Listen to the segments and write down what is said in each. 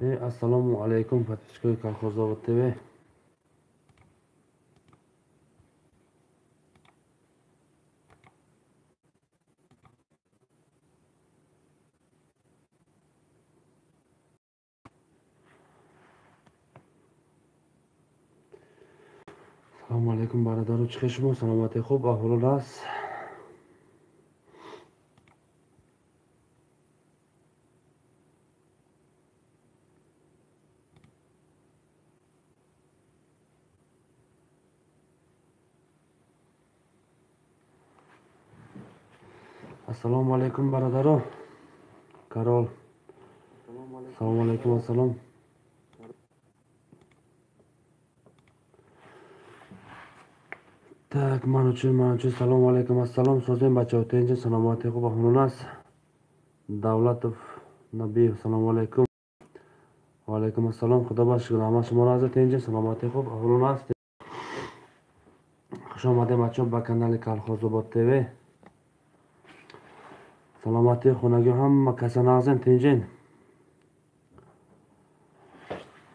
Assalomu alaykum подписчикои Колхозовод ТВ. Assalomu alaykum barador, chiqing shuma, salomati xo'p, ahvolingiz aст? Assalomu alaykum baradaro. Karol. Assalomu alaykum, assalom. Так, manuvchi, assalomu alaykum, assalom. So'zing bacha, o'tinchi, salomati xo'p, ahvolingiz aст? Davlatov Nabiyev, assalomu alaykum. Va alaykum assalom. Xudo boshiga rahmat shumorazi, tinchi, salomati xo'p, ahvolingiz aст? Xush omading bacha ba kanali Kolxozobod TV. Salomati xonaga hamma kasanazin, tinjin.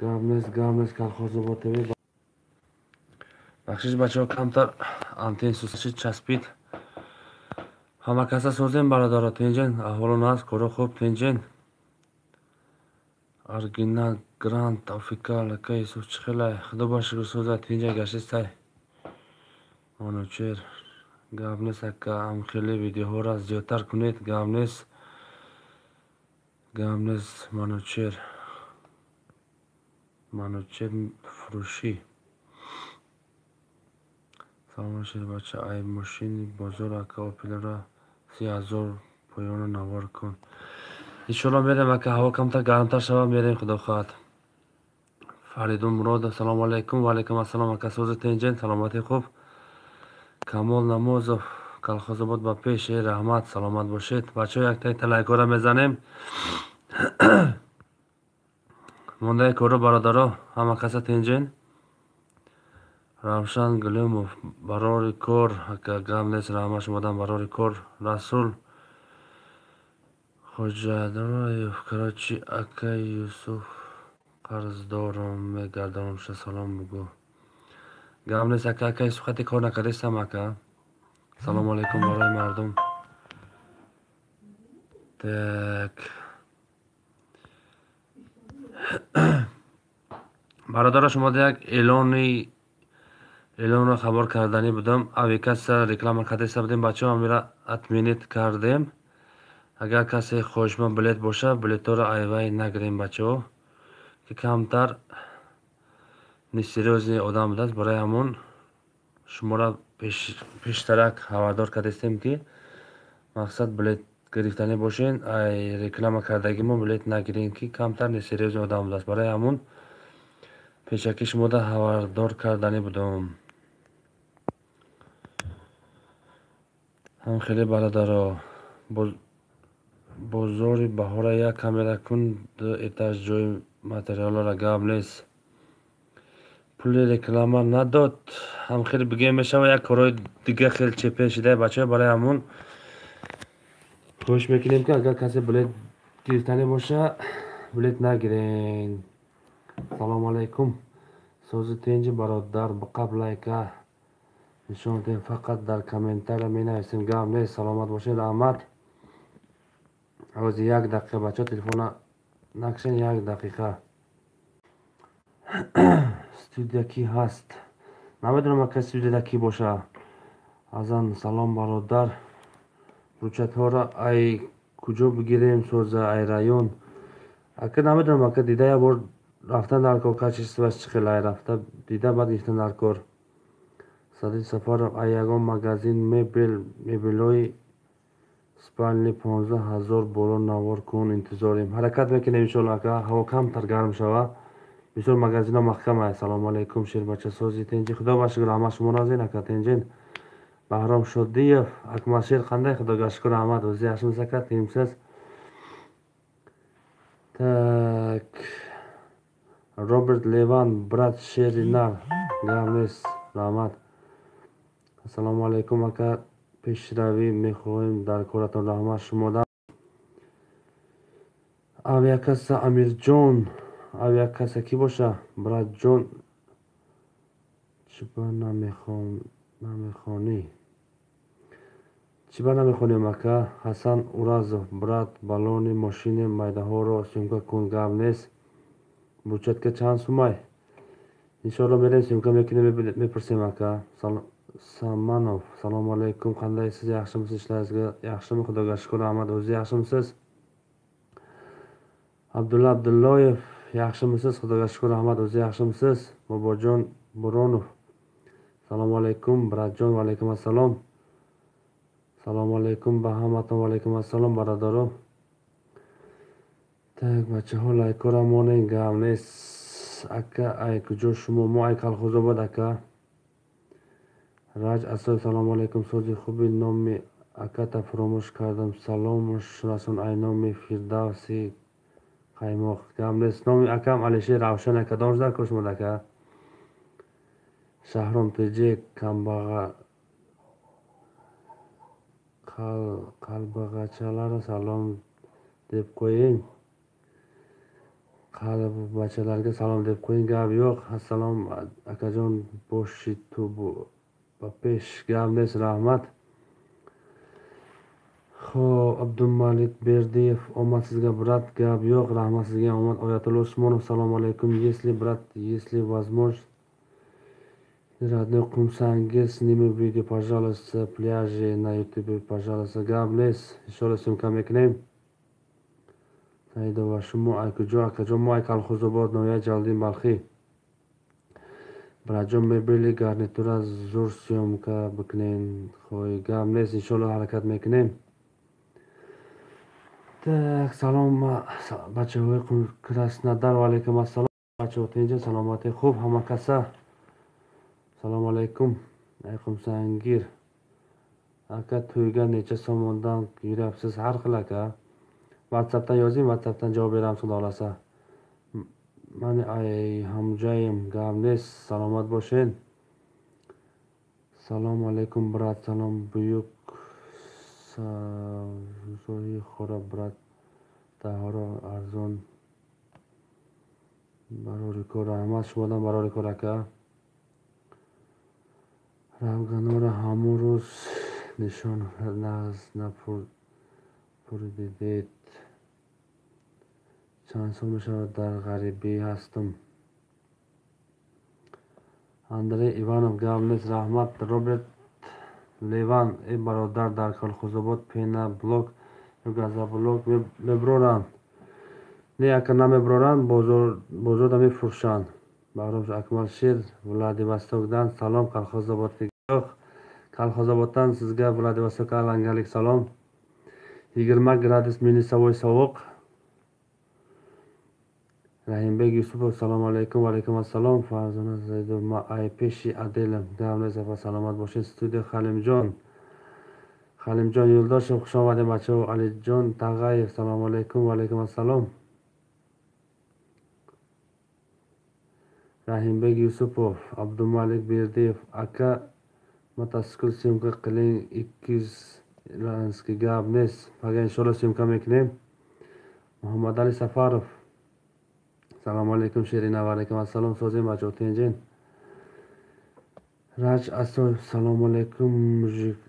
Gamles Kolxozobod TV. Baxshish bacha kamtar anten susi chaspid. Hamma kasa so'zing barador, tinjin, ahvolingiz ko'ra xo'p, tinjin. Original Grand Official aka Yusuf chiqilay. Xudo boshiga so'za tinja gashistay. Manuvchi Gamles aka amxili videolar ziyodtar kunit Gamles manuvchi furushi. Salomashir bacha ay mashini bozor aka opelara 3000 poyona navar kun. İnşallah merem aka hava kamtar garamtar shava merem xudo xohat. Faridun Murod, assalomu alaykum. Va alaykum assalom aka, so'zi tinjin, salomati xo'p. Kamol Namozov, Kolxozobod ba pesh, rahmat, salomat boshid. Bacha yakta talaykora mezanim. Monday ko'ra baradaro, hamma kasa tinjin. Ravshan Gulumov, barori kor aka Gamles, rahmat shumodan barori kor. Rasul Xo'jadoyev, Karachi aka Yusuf qarzdorim gardanimcha salom bugu. Gamles aka Yusuf xati kor nakadesam aka. Assalomu alaykum baroy mardum. Tak. Barador shuma yak e'lon xabar kardani budam. Aviatsiya reklama kadesa budim bacha mera atminit kardim. Agar kase xo'shma bilet bo'lsa, biletlar ayvay nagrim bacho. Ki kamtar neseryozni odamlar برای همون شما را پیشترک هوادار کردیم که مقصد بلیت گرفتنی باشین، ای رکلام کردگیمون بلیت نگیرین که کمتر نسریوز آدم است. برای همون پیشکی شما را هوادار کردنی بودم. هم خیلی برادر بازار بهار یک کاملا کن اتاج جای متریال را Gamles پول رکلام نداد. هم خیلی بگیم میشه و یک کارهای دیگه خیلی چپه شده بچه. برای همون خوش میکنیم که اگر کسی بلیت گرفتنی باشه بلیت نگیرین. سلام علیکم. سوز تینج برادر بقبل که نشون دیم فقط در کامنتر می نویسیم Gamles. سلامت باشید. رحمت. عوض یک دقیقه بچه تلفن نکشین، یک دقیقه. استودیو کی هست؟ نمیدونم که استودیو کی باشه. ازن سلام برادر. روچت ها را ای کجا بگیریم سوزه ای رایون؟ اگه نمیدونم که دیده یه بار رفتن در کار کچیست و چخیل ای رفته دیده بعد گفتن در کار صدی سفر ای یگان مگازین میبلوی سپانلی 15,000 بالا نوار کن انتظاریم. حرکت میکنیم انشالله که هوا کم تر گرم شوه. بسیار مگازین ها محکم است. سلام علیکم شیر بچه سازی تنجی. خدا باشگر همه شما نازین اکا تنجین. بهرام شدیف اکما شیر خنده خدا گشکر احمد وزی اشم زکت تیمسز. Так. Robert Levan брат Шерина Gamles rahmat. Assalomu alaykum aka, peshravi میخواهیم در کارتان. رحمت شما. Aviakassa Amirjon aviakassa ki boша братҷон чӣ ба намехонем ака? Ҳасан Уразов: брат, баллони мошини майдаҳоро сёмка кун, гап нест. Бурчатка чанд сумай? Иншоалло мерем сёмка мекунем, мепурсем ака. Саманов: салому алайкум, қандайсиз, яхшимisiz, ishlaringizga yaxshimi? Xudoga shukr, rahmat. O'zingiz yaxshimisiz? Abdulla Abdulloyev: yaxshimisiz? Xudoga shukr, rahmat. O'zingiz yaxshimisiz? Bobojon Bo'ronov: assalomu alaykum bratjon. Va alaykum assalom. Assalomu alaykum Bahamaton. Va alaykum assalom baradaro. Так, бачаҳо лайкора монен, гап нест ака. Ай куҷо шумо? Мо ай Колхозобод ака. Раҷ Асоев: салому алайкум сози хуби, номи аката фуромӯш кардам. Саломуш расон. Ай номи Фирдавси Қаймоқ. Гап нест. Номи акам Алишер Равшан ака. Донждар кушмуд ака. Шаҳром Теҷе қалбағачаларо салом deb qo'ying. Qalbағачаларga salom deb qo'ying. Gap yo'q. Assalom akajon, boshi tu ba pesh. Gap neст, rahmat. Xo'p, Abdumalik Berdiyev: omad sizga brat. Gap yo'q, rahmat sizga omad. Oyatullo Usmonov: assalomu alaykum. Если брат, если возможно родной qumsangiz сними видео, пожалуйста, пляжи на YouTube, пожалуйста. Gap neст. Inshaalloh syomka mekunем. Saidova: шумо ай куҷо акаҷон? Мо ай Колхозобод, ноҳияи Ҷалдин, Балхи. Братҷон, мебели гарнитура зур syomка бикунем. Хо'y, gap neст. Inshaalloh ҳаракат мекунем. Так, салом бачаҳои Краснодар. Ва алайкум ассалом бачаҳо. Тинҷа саломати хуб ҳама каса. Салому алайкум. Ай Қумсангир ака, to'yga necha so'mdan yuryapsiz? Har xil aka. WhatsAppdan yozing, WhatsAppdan javob beramiz xudo xolasa. Mani ay hamjoyim. Gap neст. Salomat bo'shin. Assalomu alaykum brat. Salom buyuk savzoyi xora brat. Tahoro arzon barorikor. Rahmat shumodan barorikor aka. Равганора ҳамон рӯз нишон напурдидед. Чанд сол мешавад дар ғарибӣ ҳастам. Андрей Иванов: гап нест, раҳмат. Роберт Леван: эй бародар, дар Колхозобод пена блок ё газоблок меброранд? Не ака, намеброранд, бозорда мефурӯшанд. Баҳром Акмалшир Владивостокдан: салом Колхозободga. Yo'q, Kolxozoboddan sizga Vladivostokka alangalik salom. 20 gradus minusavoy sovuq. Rahimbek Yusupov: assalomu alaykum. Va alaykum assalom. Farzana Zaydov: ma ay peshi adelim. Gap neст. Salomat bo'shing. Studiya Halimjon Yo'ldoshev: xush omading bachao. Alijon Tag'ayev: assalomu alaykum. Va alaykum assalom. Rahimbek Yusupov: Abdumalik Berdiyev aka, motosikl syomka qiling 200 Ilanskiy. Gap neст. Paga inshaalloh syomka mekunем. Muhammad Ali Safarov: assalomu alaykum Sherina. Va alaykum assalom. So'zing bachao. Tenjin. Raj Asoyev: assalomu alaykum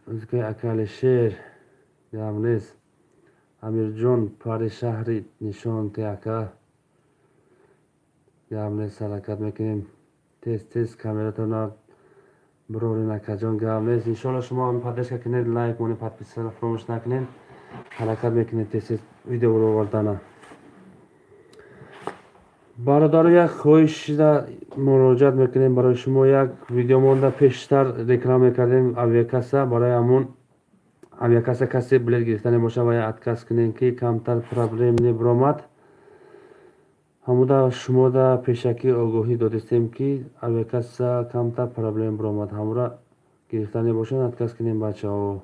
muzika aka Alisher. Gap neст. Amirjon Parishahri Nishonte aka. Gap neст. Harakat mekunем. Tez kameradan birorin akajon. Gap neст. Inshaalloh shuma podpиска кинед, лайк мони подписаться фромӯш накунед. Harakat mekunед tez видеоро овардана. Бародаро, як хоҳишда муроҷиат мекунем барои шумо. Як видеомонда пештар реклама мекардем авиакасса. Барои ҳамон авиакасса касе билет гирифтани боша ва я отказ кунем ки камтар проблемни биромад. Ҳамуда шумода пешакӣ огоҳӣ додистем ки авиакасса камтар проблем биромад. Ҳамура гирифтани бошад, отказ кунем бачаҳо.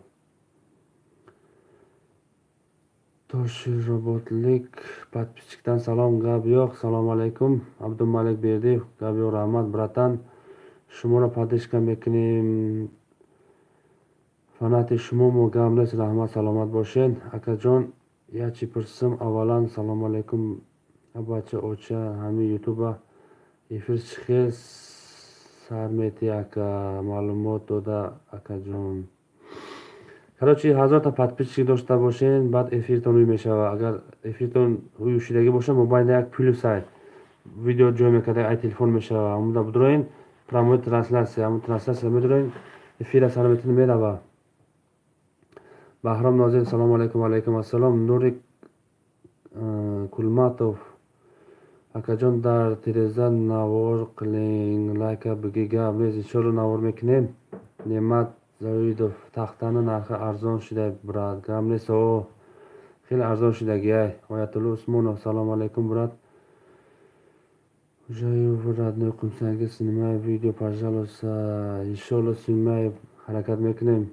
Тошироботлик подписчикдан салом. Гап yo'q. Салому алайкум. Абдумалик Бердиев: гап yo'q, раҳмат братан. Шуморо подписка мекунем. Фанати шумомо. Гап нест, раҳмат. Саломат бошед акаҷон. Ячи пурсам. Аввалан салому алайкум Abacha ocha hami YouTube efir chiqib sarmeti aka ma'lumot doda akajon. Короче, 1000 та подписчик дошта бошен, баъд эфиртон рӯй мешава. Агар эфиртон рӯй ушидагӣ боша, мобайли як плюсай видео ҷой мекарда ай телефон мешава. Амуда бидроин промои транслясия, аму транслясия медроин эфира сарметин мерава. Баҳром Нозир, салому алайкум. Ва алайкум ассалом. Нурик Кулматов акаҷон дар тиреза навор қилинг, лайка биги гап нест. Иншоалло навор мекунем. Неъмат Завидов, тахтани нархи арзон шуда брат. Гап нест, хеле арзон шудагиай. Оятулло Усмонов, салому алайкум брат. Ужаев родной Қумсанги снимаю видео, пожалуйста. Иншоалло снимаю, ҳаракат мекунем.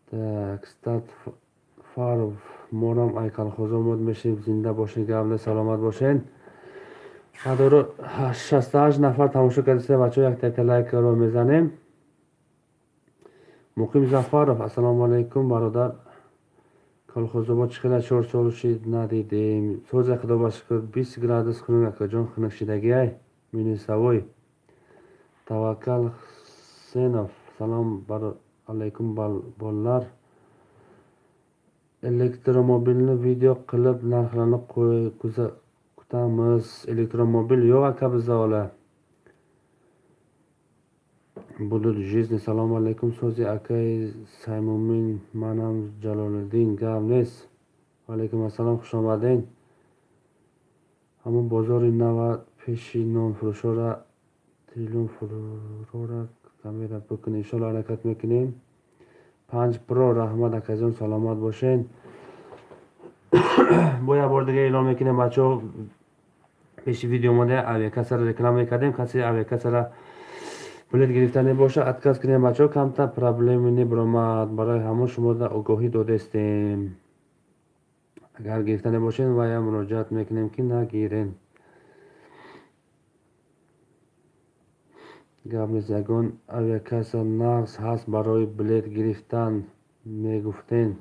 Так, стат Фаров, монам ай колхозо мод мешим, зинда бошен, гап нест, саломат бошен. Адоро 68 нафар тамошо кардиста бачо, як тайта лайкро мезанем. Муқим Зафаров, ассалому алайкум бародар. Колхозобод чихела 4 сол шид надидем. Соза худо ба шукр 20 градус хунук акаҷон хунук шидагиай. Минусавой. Таваккал Хусенов, салом алайкум боллар. Электромобилни видео qilib narxlarni kutamiz. Elektromobil yo'q aka bizda ola. Bulut жизни, салому алайкум. So'zi akay Saymumin, manam Jaloliddin, gap neст. Alaykum assalom, xush omading. Hamon bozori nava peshi nonfurӯшора триллион фурӯра камера бикунем. Иншоалло ҳаракат мекунем. 5 Pro раҳмат акаҷон, саломат бошен. Бо як бор дига эълон мекунем бачаҳо. Пеши видео омода авиакассаро реклама мекардем. Касе авиакассара билет гирифта небоша, отказ кунем бачаҳо, камтар проблеми небиромад. Барои ҳамон шумода огоҳӣ додастем. Агар гирифта небошен ва я муроҷиат мекунем ки нагирен. Гап нест, ягон авиакасса нағз ҳаст барои билет гирифтан мегуфтен.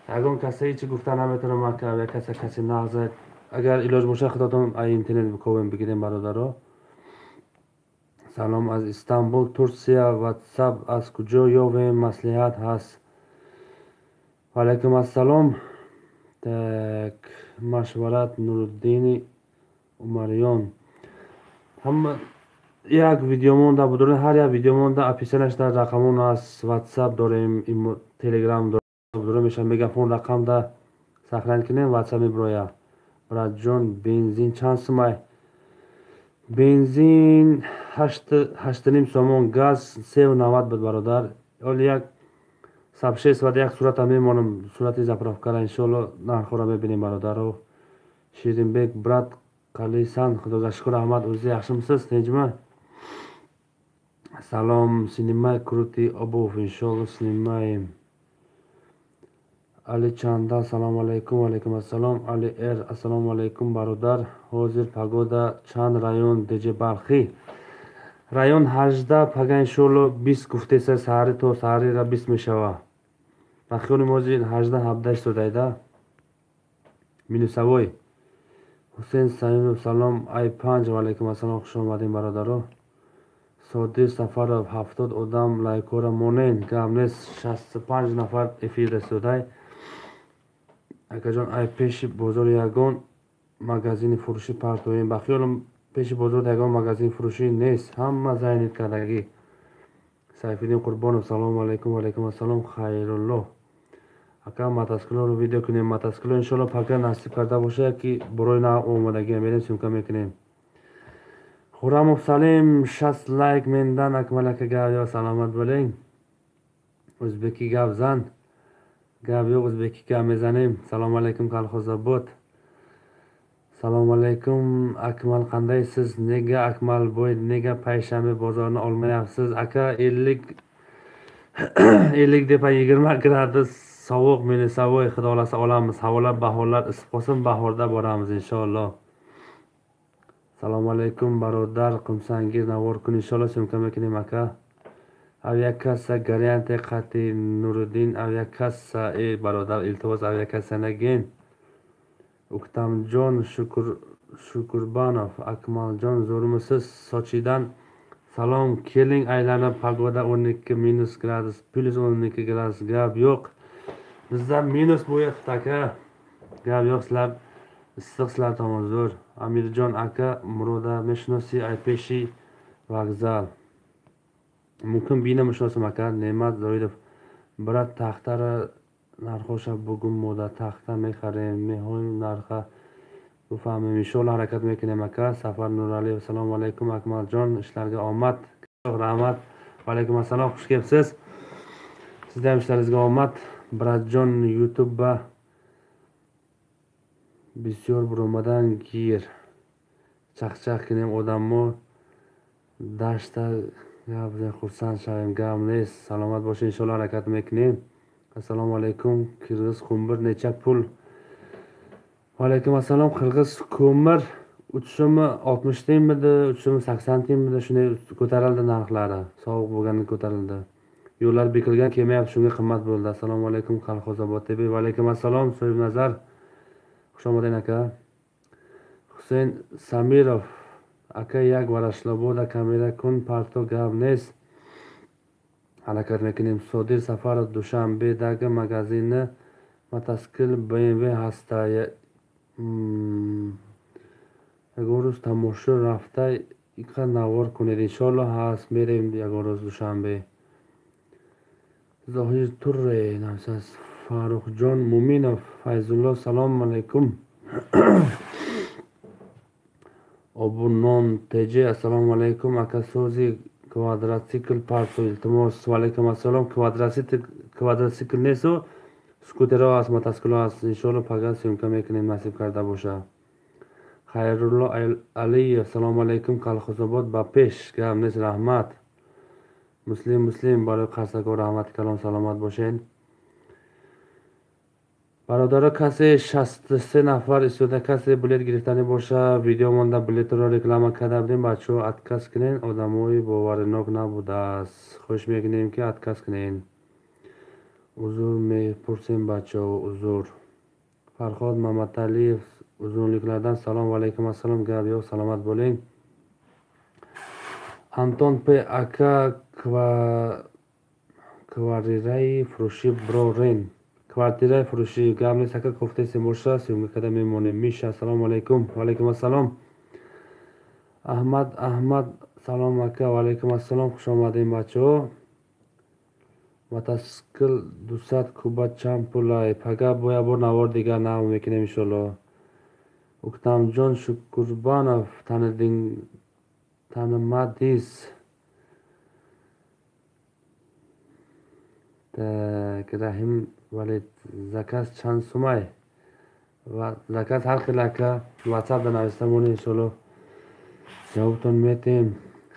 Ягон каса ҳеҷ гуфта наметавонам ак авиакасса каси нағзад. Агар илоҷ боша худотон ай интернет биковем бигирем бародаро. Салом аз Истанбул, Турсия. WhatsApp аз куҷо ёвем? Маслиҳат ҳаст. Ва алайкум ассалом. Так, машварат Нуруддини Умариён. Ҳама як видео монда будурин, ҳар як видео монда описаниаш дар рақамон аз WhatsApp дорем, Telegram дорем. Будурин мешам мегафон рақам да сахран кунем, WhatsApp меброя. Братҷон, бензин чанд сумай? Бензин 8.5 сомон, газ 3.90 буд бародар. Оли як сабшест ва як сурата мемонам, сурати заправкара. Иншоалло нархора мебинем бародаро. Ширинбек брат қалисан, худога шукр, раҳмат. O'zi yaxshimisiz, tinchmi? Salom, sнимай крутый обувь, иншоалло снимаем. Али Чанда, салому алайкум. Алайкум ассалом. Али Эр, ассалому алайкум бародар. Ҳозир пагода чанд район Деҷа Балхи? Район 18, пага иншоалло 20 гуфтеса, саҳари то саҳарира 20 мешава. Ба хиёли мозир 18-17 шудайда. Минусавой. Ҳусейн Саимов, салом. Ай5, ва алайкум ассалом, хуш омадем бародаро. Содир Сафаров, 70 одам лайкора монен. Гап нест, 65 нафар эфир расодай. Акаҷон, ай пеши бозори ягон магазини фурӯшӣ партоем. Ба хиёлам пеши бозори ягон магазини фурӯшӣ нест, ҳама зайнит кардагӣ. Сайфиддин Қурбонов, салому алайкум. Ва алайкум ассалом. Хайрулло. Ака мотоциклро видео кунем. Мотоциклро иншоалло пага насиб карда боша, ки барои на омадагӣ мерем, сумка мекунем. Хуррамов Салим, 60 лайк мендан. Акмалака гап ё, саломат bo'ling. O'zbeki gap zan. Gap yo'q, o'zbeki gap mezanем. Assalomu alaykum Kolxozobod. Assalomu alaykum Akmal, qandaysiz? Nega Akmal boy, nega payshanba bozorini olmayapsiz? Aka 50 deb 20 gradus sovuq, meni savoy xudo xolasa olamiz. Havolar bahorlar isib qolsin, bahorda boramiz inshaalloh. Assalomu alaykum barodar Qumsangir, navor kun inshaalloh, sumka mekinем aka. Aviakassa Garanti Qati Nuriddin aviakassa, barodar iltimos aviakassa nagin. Uktamjon Shukurbanov, Akmaljon zo'rmisiz? Sochidan salom. Keling aylanib, pagoda 12 minus gradus, plus 12 gradus. Gap yo'q. Bizda minus bo'lyapti aka. Gap yo'q, sizlar issiq, sizlar tomon zo'r. Amirjon aka, Muroda meshnosi aypeshi vokzal. Mumkin bino mishnosim aka. Ne'mat Zoidov. Birat taxtara narxosha bugun moda taxta mexarim mehon narxa bufahmim inshaalloh harakat mekinam aka. Safar Nuraliyev, assalomu alaykum Akmaljon, ishlarga omad. Rahmat. Va alaykum assalom, xush kelibsiz. Sizda ham ishlaringizga omad. Biratjon YouTube'da bisyor buromadan gir chaqchaqkinem odammo dashta gapdan xursand shavim gamles. Salomat bo'ling, inshaalloh harakat mekinam. Assalomu alaykum. Qirg'iz ko'mir necha pul? Va alaykum assalom. Qirg'iz ko'mir 3 so'm 60 tiyinmidi, 3 so'm 80 tiyinmidi, shunday ko'tarildi narxlari. Sovuq bo'lganda ko'tarildi. Yo'llar bekilgan, kelmayapti, shunga qimmat bo'ldi. Assalomu alaykum Qalxozobod TV. Va alaykum assalom So'yib Nazar. Xushomading aka. Husayn Samirov aka, yak varashloboda kamera kun parto gavnes. Harakat mekinim. Sodir Safarov Dushanbedagi magazinni motosikl BMW hasta Yagoroz tamosha rafta ika навор кунед. Иншалло ҳаст, мерем ягороз душанбе. Zohir Turre, namsas Farruxjon Muminov, Fayzullo, assalomu alaykum. Obunon TJ, assalomu alaykum. Aka so'zi kvadratsikl parto iltimos. Va alaykum assalom. Kvadratsikl neso skuterov as motosikl as inshaalloh paga syomka mekinam nasib karda bosha. Xayrullo Aliyev, assalomu alaykum Qalxozobod Bapesh. Gamnes rahmat. Muslim baribir qarsakor rahmat kalom, salomat bo'ling. Barodaro kase 63 nafar istoda kase bilet гирифтани боша. Видео монда билетро реклама карда будем. Бачо отказ кинен, одамои боваринок набудааст. Хуш мекунем ки отказ кинен. Узур мепурсем бачо, узур. Farhod Mamataliyev uzunliklardan salom. Va alaykum assalom. Gap yo'q, salomat bo'ling. Anton P aka kvartirai furushi broren. Kvartirai furushi gamles aka koftasi boshqa syomka kada memonim. Misha, assalomu alaykum. Va alaykum assalom. Ahmad salom aka. Va alaykum assalom. Xush omading bacho. Motosikl 200 kubat champulay paga boya bor navor digar nav mekinam inshaalloh. Uktamjon Shukurbanov, tanimadingiz. Rahim Valid, zakas chand so'may? Va zakas har xil aka. WhatsAppdan navishsam uni inshaalloh javobdan metem.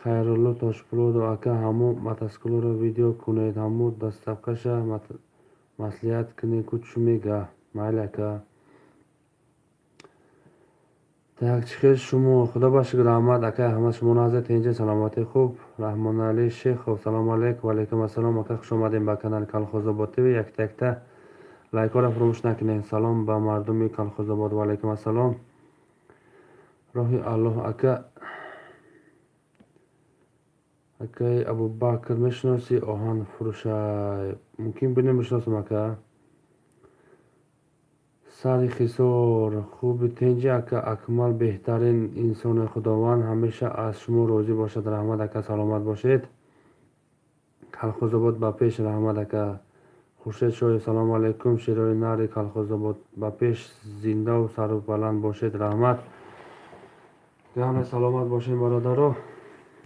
Xayrullo Toshpurodo aka, hamu motosikllaro video kuned, hamu dastavkasha masliyat kine kuchmiga. Mayli aka. Так, чихел шумо, худо бошад, rahmat aka, hamma шумо назар тенҷа саломати хуб. Раҳмонали Шехов, салому алейкум. Ва алейкум ассалом aka, хуш омадем ба канали Qalxozobod TV. Якта лайкора фуромӯш накунед. Салом ба мардуми Qalxozobod. Ва алейкум ассалом. Роҳи Аллоҳ aka. Акай Абубакр мешиноси оҳан фурӯша? Мумкин бинем мешиносам aka. Сари хисор хуби тенҷа aka. Акмал беҳтарин инсони худованд ҳамеша аз шумо розӣ бошад. Раҳмат aka, саломат бошед. Qalxozobod ба пеш. Раҳмат aka. Хуршед Шоев, салому алейкум. Широи нари Qalxozobod ба пеш. Зиндаву сару баланд бошед. Раҳмат. Гамне саломат бошед бародаро.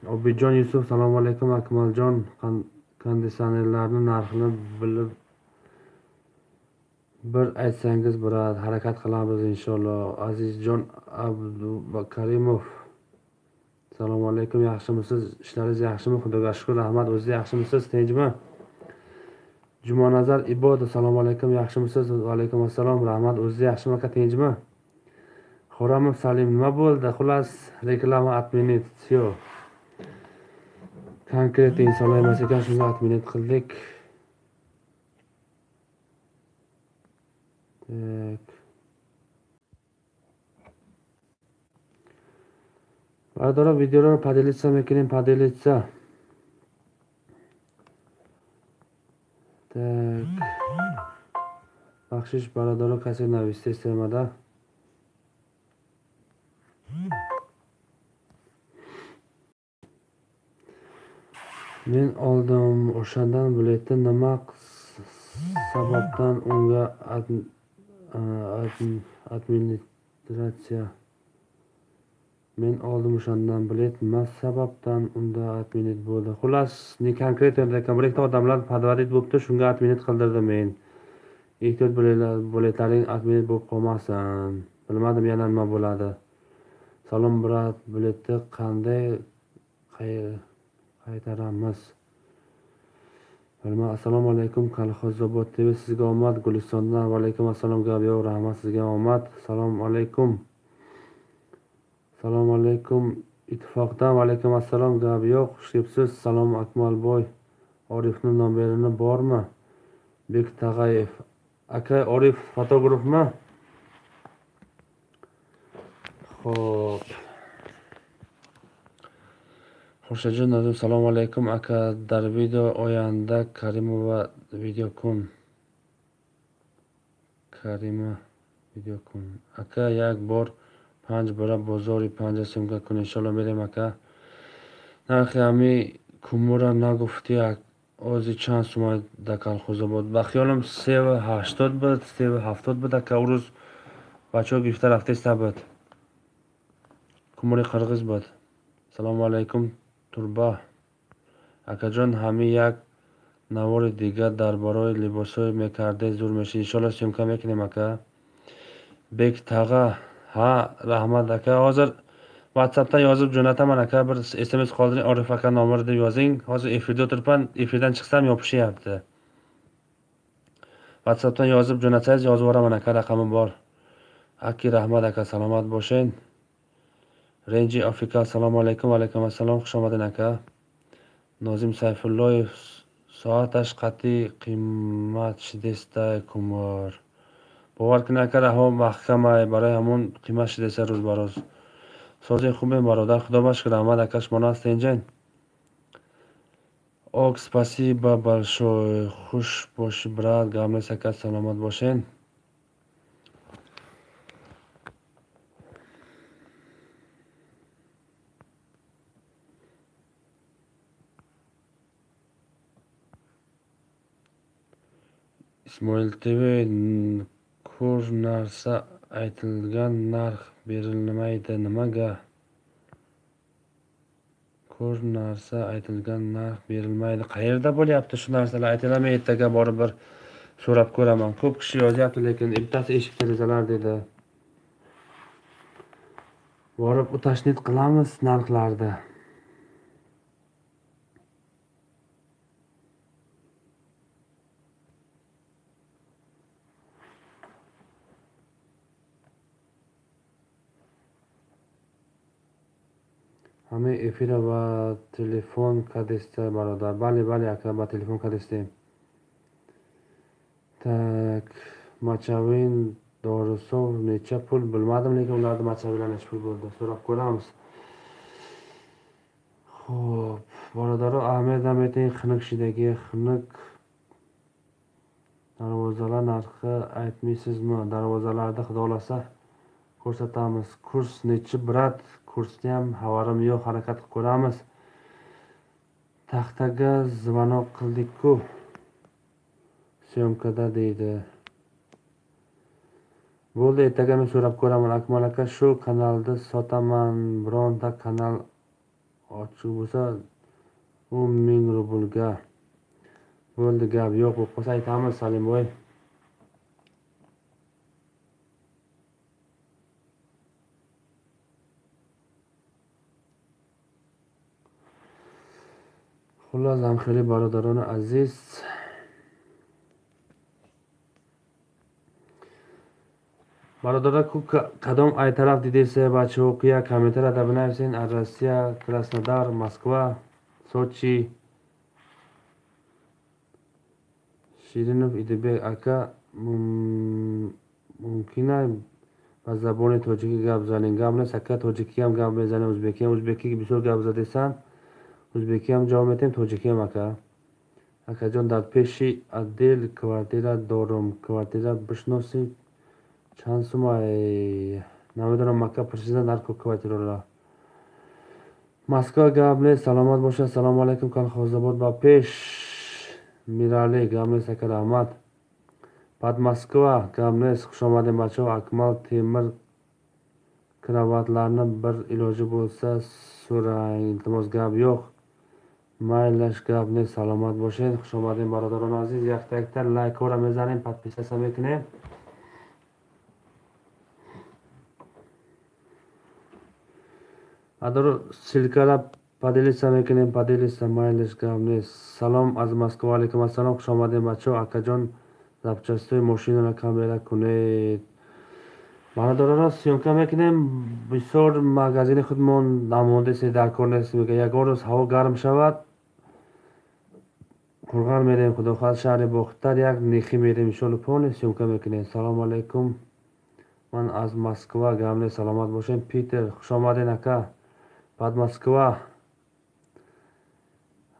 Обиҷон Юсуф, салому алейкум. Акмалjon, кондитsionerlarni narxini bilib bir aytsangiz bo'ladi. Harakat qilamiz inshaalloh. Azizjon Abdukarimov, assalomu alaykum. Yaxshimisiz? Ishlaringiz yaxshimi? Xudoga shukr. Rahmat. O'zingiz yaxshimisiz? Tinchmi? Jumonazar Ibodov, assalomu alaykum. Yaxshimisiz? Va alaykum assalom. Rahmat. O'zingiz yaxshimi aka? Tinchmi? Xo'ramov Salim, nima bo'ldi? Xullas, reklama atminit. Yo'q. Konkret insonlar emas ekan, shunga atminit qildik. Tak. Baradaro videolarni поделиться mekinim поделиться. Так. Baxshish baradaro kasi navishte istemada. Men oldim o'shandan biletni nima sababdan unga administratsiya Men oldim o'shandan bilet nima sababdan unda adminit bo'ldi. Xullas, ne konkret biletda odamlar podvodit bo'libdi, shunga adminit qildirdim men. Ehtiyot biletlaring adminit bo'lib qolmasin. Bilmadim yana nima bo'ladi. Salom brat, biletni qanday qaytaramiz? Assalomu alaykum Kolxozobod TV, sizga omad. Gulistondan alaykum assalom, gap yo'q, rahmat sizga omad. Assalomu alaykum. Assalomu alaykum ittifoqdan alaykum assalom, gap yo'q, xushkepsiz. Salom Akmalboy. Orifning nomerini bormi? Bek Tag'ayev aka. Orif fotografmi? Xo'p. Xurshidjon Nazim, assalomu alaykum aka. Darvido oyanda Karimova videokun. Karima videokun. Aka yak bor 5 bira bozori 5 so'mga kun inshaalloh berem aka. Narxi hami kumura nagufti o'zi chand so'm da Kolxozobod. Baxyolim 380 bud, 370 bud aka. Uruz bacho gifta raftesta bud. Kumuri qirg'iz bud. Assalomu alaykum Turba akajon, hami yak навори дигар дар барои либосҳои мекарде зур мешид. Иншолло сёмка мекунем ака. Бек Таг'a ҳа раҳмат ака. Ҳозир WhatsAppdan yozib jo'nataman aka. Bir SMS qoldiring, Orif aka nomini deb yozing. Hozir efirda o'tiribman, efirdan chiqsam yopishyapti. WhatsAppdan yozib jo'natsangiz yozib yuboraman aka, raqami bor. Aki rahmat aka, salomat bo'ling. Renji Afrika, assalomu alaykum. Alaykum assalom, xush omading aka. Nozim Sayfulloyev, soatash qat'iy qiymat shidesta kumar. باور کن اگر ها محکمه برای همون قیمت شده روز بروز. سازی خوبه برادر، خدا باشکر احمد اکش مانا است اینجا. اوک спасибо большое. خوش باشی برات، گامله سکت سلامت باشین. اسماعیل تیوی ko'r narsa aytilgan narx berilmaydi nimaga? Ko'r narsa aytilgan narx berilmaydi. Qayerda bo'lyapti shu narsalar? Aytilaman, ertaga borib bir so'rab ko'raman. Ko'p kishi yozyapti, lekin bittasi eshik derazalar dedi. Borib utashnet qilamiz narxlarda. हमें एफिर वा telephone kadeste barodar. Bale aka, ba telefon kadeste. Tak, Machavin Dorisov necha pul bilmadim, lekin ularda Machavinlar necha pul bo'ldi. So'rab ko'ramiz. Xo'p, barodaro Ahmed Ameting Xiniqshidagi xiniq darvozalar narxi aytmaysizmi? Darvozalarda xudo xolasa ko'rsatamiz. Kurs nechi brat? Kursni ham xabarim yo'q, harakat qilib ko'ramiz. Taxtaga zvonok qildik-ku. Syomkada deydi. Bo'ldi, ertaga men so'rab ko'raman. Akmal aka, shu kanalda sotaman. Bironta kanal ochiq bo'lsa 10,000 rublga. Bo'ldi, gap yo'q. Bu qolsa aytamiz, Salimboy. Xullas, hamxili barodaron aziz, barodarlar ko'p qadam ay taraf dediyse bachao qiya kommentariyada binaysin. Rossiya, Krasnodar, Moskva, Sochi. Shirinov Idibek aka, mumkina با زبان تاجیکی گپ زنیم. گپ نیست که تاجیکی هم گپ میزنیم، ازبکی هم. ازبکی که بسیار گپ زدیسن، ازبکی هم جواب میتیم، تاجیکی هم اکا جان در پیشی عدل کوارتیرا دارم. کوارتیرا بشناسی چند سومای نمیدونم مکه پرسیدن در کو کوارتیرا را. مسکو گپ نیست. سلامت باشه. سلام علیکم. کالخوزآباد با پیش میرالی گپ نیست که رحمت. بعد مسکو گپ نیست. خوش آمدین بچه ها. اکمل تیمر کراواتlarni bir iloji bo'lsa so'rang iltimos. Gap yo'q, maylash. Gap ne. Salomat bo'shing. Xush omading barodaron aziz. Yakta layk ora mezaning, подписаться mekining. adaro silkalab поделиться mekining, поделиться. Maylash. Gap ne. Salom az Moskva. Alaykum assalom. Xush omading bacho. Akajon запчастиҳои мошинро камера кунед. бародарон сёмка мекунем. бисёр магазини худмон намондеси дар кор нестем. ягон рӯз ҳаво гарм шавад, қурғар мерем. худохоҳ шаҳри бохтар як нихӣ мерем. иншоалло пони сёмка мекунем. салому алайкум. ман аз Москва. гамне. саломат бошем. Питер хуш омадед ака. бад Москва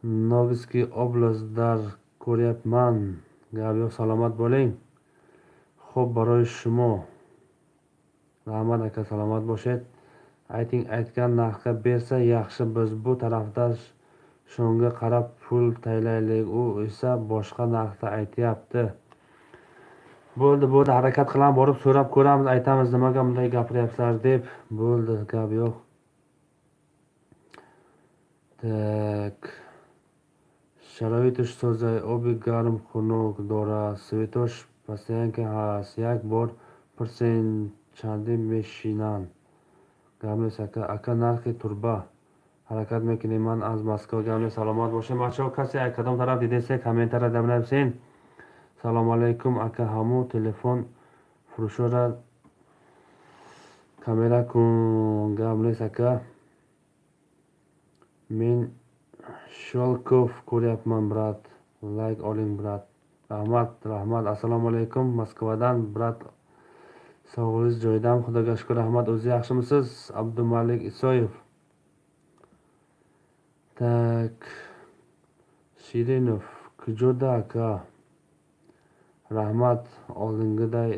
Ногинский област дар кӯряпман. гап ёк. саломат болем. хуб барои шумо. раҳмат ака. саломат бошед. ayting aytgan narxga bersa yaxshi. biz bu tarafda shunga qarab pul taylaylik. u esa boshqa narxda aytyapti. bo'ldi harakat qilamiz, borib so'rab ko'ramiz, aytamiz nimaga bunday gapiryapsizlar deb. bo'ldi, gap yo'q. Так. sharoitish so'zay. obi garm xunuk dora. svetosh постоянка ҳаст. як бор пурсен чандин мешинан. гамлес ака нархи турба ҳаракат мекунем. ман аз Москва. гамлес. саломат бошем бачаҳо. касе кадом тараф дидеса комментара дамнависен. салому алайкум ака. ҳамун телефон фурӯшора камера кун. гамлес ака. мен Sholkov ko'ryapman brat. Layk oling brat. rahmat. Assalomu alaykum. Moskvadan brat. sog'ingiz joyidami? Xudoga shukr. rahmat. o'zi yaxshimisiz? Abdumalik Isoyev. Tak. Shirinov kujoda aka. rahmat. oldingiday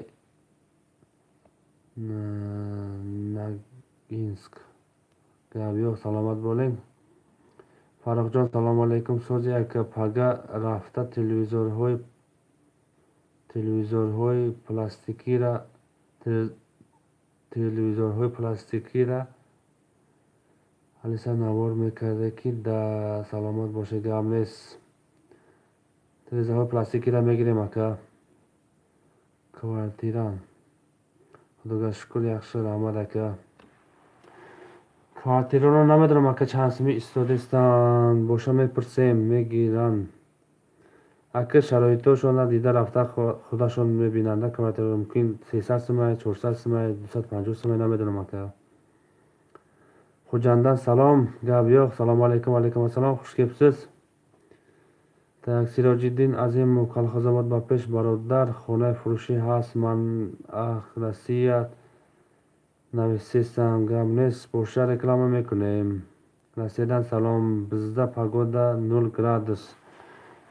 Naginsk. gap yo'q. salomat bo'ling. Farruxjon salomu alaykum. so'zi aka. paga rafta televizorҳои пластикиро алиса навор мекарде ки да. саломат боше. гап нест. телевизорҳои пластикиро мегирем ака. квартиран. худога шукр. яхши. раҳмат ака. квартираро намедонам ака чанд сӯми истодистан. боша мепурсем. мегиран ака. шароитошона дида рафта худашон мебинанд. квартира мумкин 300 сӯмай, 400 сӯмай, 250 сӯмай. намедонам ака. хуҷандан салом. гап yo'q. салому алайкум. алайкум ассалом. хуш кепсиз? так. сироҷиддин азимов Колхозобод ба пеш бародар. хонаи фурӯшӣ ҳаст. ман Россия нависесам. гап нест. боша реклама мекунем. Россиядан салом. бизда погода 0 градус.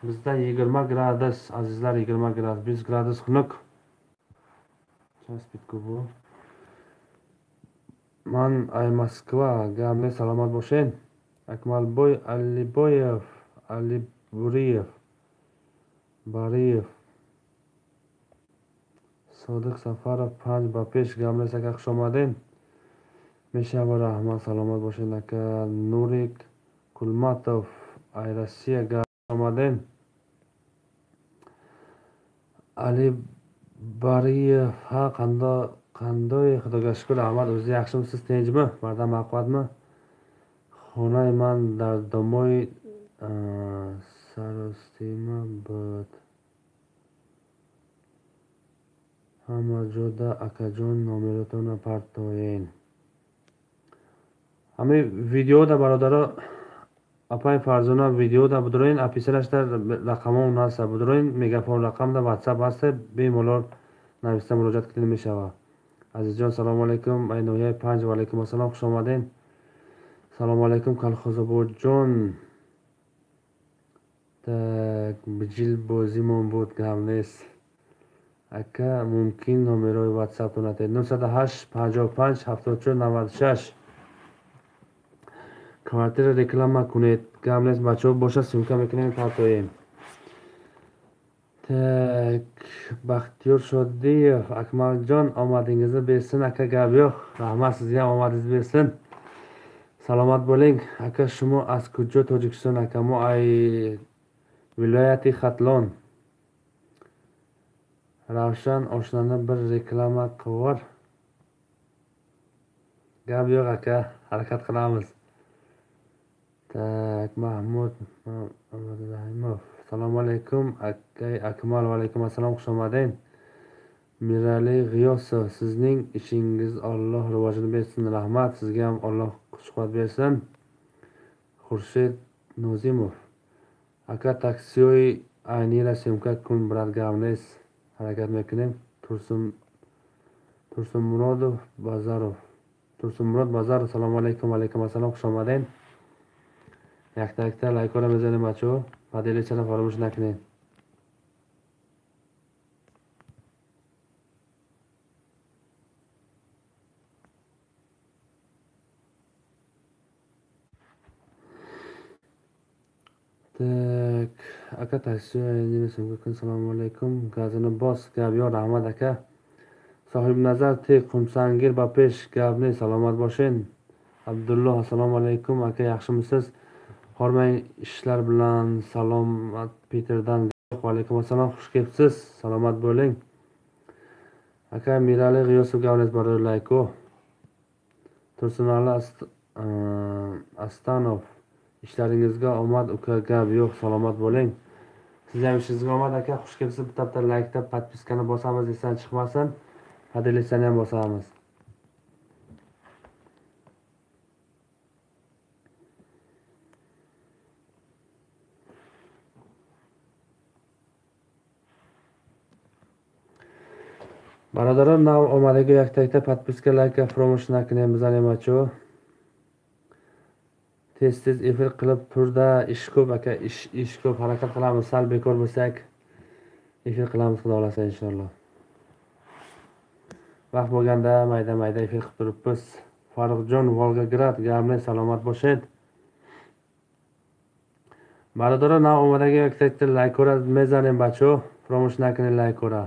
bizda 20 gradus azizlar. 20 gradus, 20 gradus xunuk. man ay Moskva. gamle. salomat bo'shin. Akmalboy Aliboyev Bariyev Sodiq Safarov 5 ba 5. gamle aka. xush omading. meshava. rahmat. salomat bo'shin aka. Nurik Kulmatov ay Rossiya. omading. Ali Bariyev. ha qandoy? xudoga shukr. rahmat. o'zi yaxshimisiz? tinchmi? bardam baquvvatmi? xonai man dar domoy sarostima bud. hamma joyda akajon nomerotona partoyen. ҳамин видеода бародаро апай фарзона видеода будроин аписарашда рақамон ҳаста. будроин мегафон рақамда ватсап ҳаста. бемалол нависта муроҷиат кардин мешава. عزیزجان سلام علیکم. اینویه 5 و علیکم السلام، خوش آمدین. سلام علیکم کلخوزبود جان. так бижил бозимон буд гам нест ака. мумкин номерои ватсаптона 908 55 74 96. квартира реклама кунед гам нест бачаҳо боша сумка мекунем партоем. так бахтиёр шодиев акмалҷон омадингизни берсин ака. гап ёк, раҳмат, сизгам омадиңиз берсин. саломат болинг ака. шумо аз куҷо тоҷикистон ака? мо ай вилояти хатлон. равшан ошнана bir reklama qilvor. gap yo'q aka, harakat qilamiz. tak mahmud rahimov assalomu alaykum aka. akmal va alaykum assalom, xush omading. mirali g'iyosov sizning ishingiz Alloh rivojini bersin. rahmat, sizga ham Alloh kuch-quvvat bersin. xurshid nozimov aka. taksiyoy aynira syomka kun brat gavnes harakat mekunем. tursunmurod Bazarov салому алейкум. алейкум ассалом, хуш омадин. якта лайкора мезанем бачаҳо. поделишро фаромӯш накунед. так ака таксиёй салому алейкум. газини бос гап ёр. раҳмат ака. соҳибназар ти қумсангир ба пеш гап нест. саломат бошен. абдулло ассалому алейкум ака. yaxshimisiz? hormang ishlar bilan. salomat peterdan. va alaykum assalom, xush kelibsiz. salomat bo'ling aka. mirali g'iyosov gavnes baroy layko. tursunali astanov ishlaringizga omad uka. gap yo'q, salomat bo'ling. sizam ishingizga omad aka. xush kelibsiz. bitta laykda podpiskani bosamiz, esdan chiqmasin. podelishani ham bosamiz. برادران نو آمدگی یک تکتا подписка лайка фромӯш накунем. бизанем бачаҳо. тез эфир қилиб турда ish ko'p aka. ish ko'p, harakat qilamiz. sal bekor bo'lsak efir qilamiz xudo xohlasa inshaalloh. vaqt bo'lganda mayda efir qilib turibmiz. farruxjon Volgograd gamle salomat boshid. برادران نو آمدگی یک تکتا لایکора mezanem bachao. фромӯш накунед лайкора.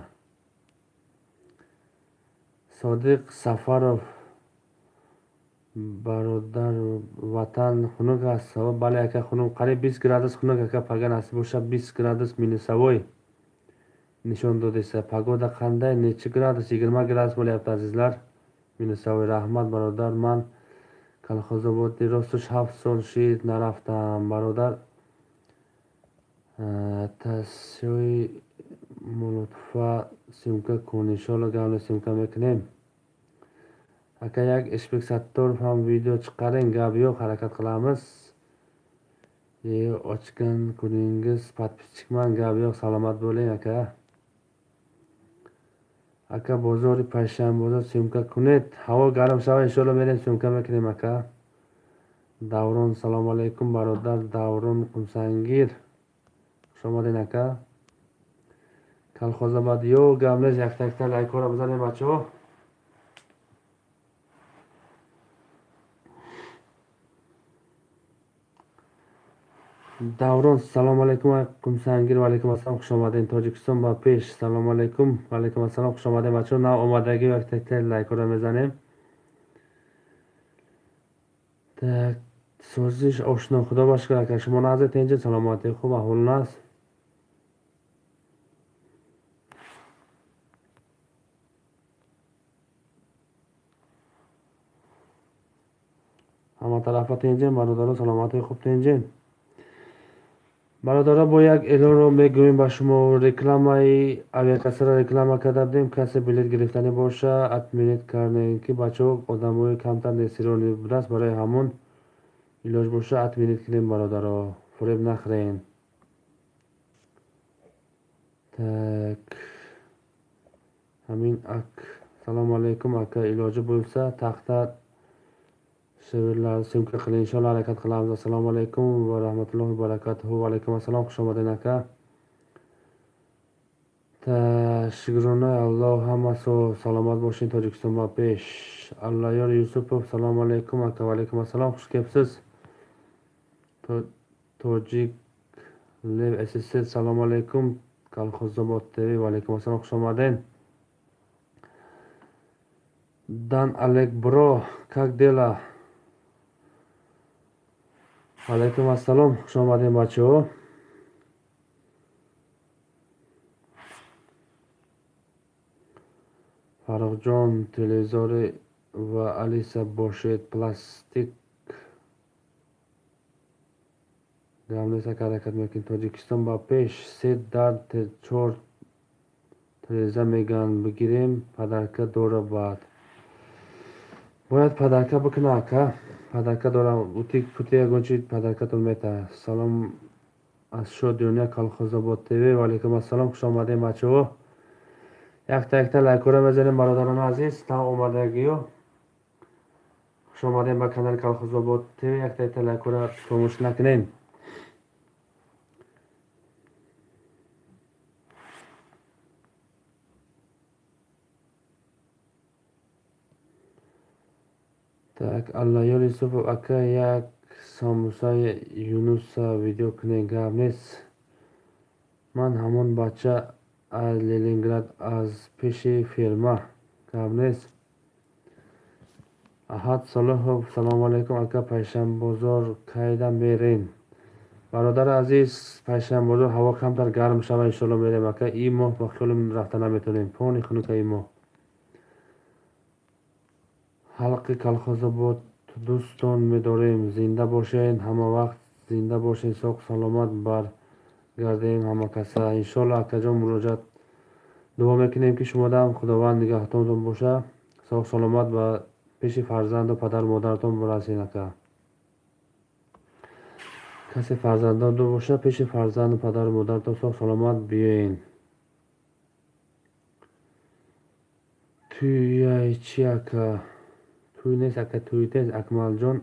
صادق سفرов бародар ватан хунук аст. бале ака, хунук қариб 20 градус хунук ака. пага насиб боша 20 градус минусовой нишон додиса. пагода қандай, нечи градус? 20 градус bo'lyapti azizlar. минусовой. раҳмат бародар. ман колхозободи ростуш 7 сол шид нарафтам бародар. тасёи мулутфа syomka кун. иншолло гавна syomka мекунем aka. як Eshbek Sattorov ham video chiqaring. gap yo'q, harakat qilamiz. ochgan kuningiz podpischikman. gap yo'q, salomat bo'ling aka. aka bozori payshanbozor syomka kuned. havo garm shava inshaalloh berem syomka mekunем aka. davron assalomu alaykum barodar. davron qumsangir xush omading aka. kolxozobod yo gamlez yaktakta laykora bizanem bachao. davron assalomu alaykum qumsangir. va alaykum assalom, xush omading. tojikiston va pesh assalomu alaykum. va alaykum assalom, xush omading bachao. nav omadagi yaktakta laykora bizanem. tak so'zish oshno xudo boshqa aka. shuma nazar tenji salomat xo'p ahvolnas. hamma tarafga tenjin barodarlar. salomat خوب tenjin برادرها. با یک اعلان رو میگوییم به شما. رکلامای авиакасаро реклама кардем. کسی بلیط گرفتنی باشه ادمینیت کردن که بچه‌ها آدمای کمتر نسیرانی بودست. برای همون علاج باشه ادمینیت کنیم برادرها. فریب نخورین. так همین اک assalomu alaykum aka, iloji bo'lsa taxta shivirlarni syomka qiling, inshaalloh harakat qilamiz. Assalomu alaykum va rahmatullohi va barakatuhu. Va alaykum assalom, xush omading aka. Tashgruni Alloh hammasi salomat bo'ling, Tojikistonga pesh. Allayor Yusupov, assalomu alaykum aka. Va alaykum assalom, xush kelibsiz. Tojik Lev SSS, assalomu alaykum. Kolxozobod TV, va alaykum assalom, xush omading. Dan Alek Bro, как дела? Alaykum assalom, xush omading bacho. Farruxjon televizori va Alisa Boshet plastik Gamles aka harakat mekin. Tojikiston ba pesh set dar chor Tereza Megan بگیریم پدرکه دور بعد باید پدرکه بکنه اکا پدرکه دورم اوتی پوتی اگونچی پدرکه تون میته. سلام از شو دنیا کالخوزآباد تیوی. و علیکم السلام، خوش آمدین بچه ها. یک تا لایکو رو بزنیم برادران عزیز تا اومدگی و خوش آمدین به کانال کالخوزآباد تیوی. یک تا لایکو رو فراموش نکنین. Так, Allayor Yusupov aka, یک ساموسای یونس ویدیو کنه گپ نیست. من همون بچه از لنینگراد از پیش فیرما گپ نیست. احد صالحov، سلام علیکم اکا. پیشم بازار کایده میرین؟ برادر عزیز، پیشم بازار هوا کمتر گرم شوه انشالله میریم اکا. این ماه با خیلی رفته نمیتونیم، پانی خنک این ماه. حلقه کالخوزآباد دوستان می‌داریم. زنده باشین، همه وقت زنده باشین، ساق سلامت برگردیم همه کسا انشالله. اکا جان مراجعت دعا میکنیم که شما هم خداوند نگهدارتون باشه، ساق سلامت و پیش فرزند و پدر مادرتون برسین اکا. کسی فرزندان دو باشه پیش فرزند و پدر مادرتون ساق سلامت بیاین. توی چی اکا؟ توی نیست اکا، توی نیست اکمال جان.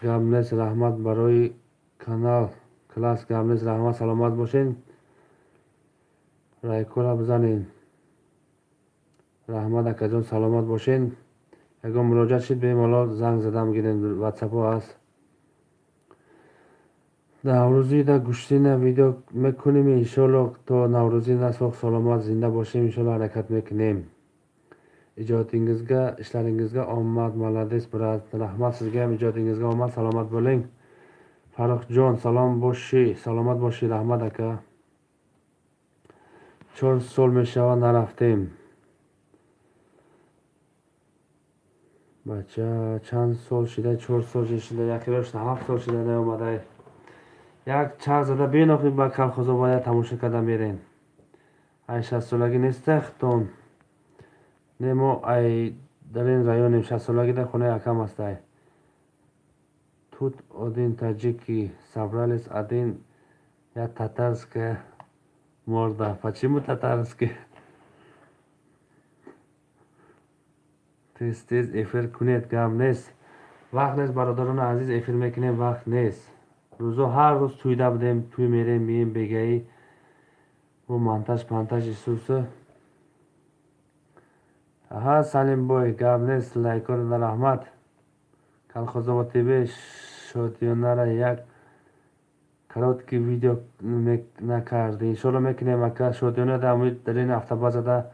گاملس رحمت برای کانال کلاس. گاملس رحمت سلامت باشین. لایکو را بزنین. رحمت اکا جان سلامت باشین. اگه مراجعه شید بیم حالا زنگ زدم گیرین، واتساپ ها هست. نوروزی دا گوشتین ویدیو میکنیم انشالله. تا نوروزی دا ساق سلامت زنده باشیم انشالله حرکت میکنیم. ijodingizga ishlaringizga omad. Молодец брат, rahmat sizga ham ijodingizga omad, salomat bo'ling. Farruxjon salom boshi, salomat boshi. Rahmat aka. 4 سال میشود نرفتیم. بچه چند سال شده؟ 4 سال شده، یکی روش 7 سال شده نیومده. یک چند زده بیناخی با کالخوزآباد تماشا کرده میرین. 8 سالگی نیست اختون. نمو ای در این رایونیم. 60 سالگی در خونه اکم است. тут один таджики собрались, один я татарская морда. Почему татарский? تیز افیر کنید گم نیست. وقت نیست برادران عزیز، افیر میکنیم وقت نیست. روزو هر روز تویده بودیم، توی میریم مییم بگهی و منتج سوسه. ها سلیم بای گم نیست. لایکار در رحمت. کالخوزآباد تیوی شادیانه را یک کاراتکی ویدیو نکردی. انشالله میکنیم اکا. شادیانه در این هفته بازده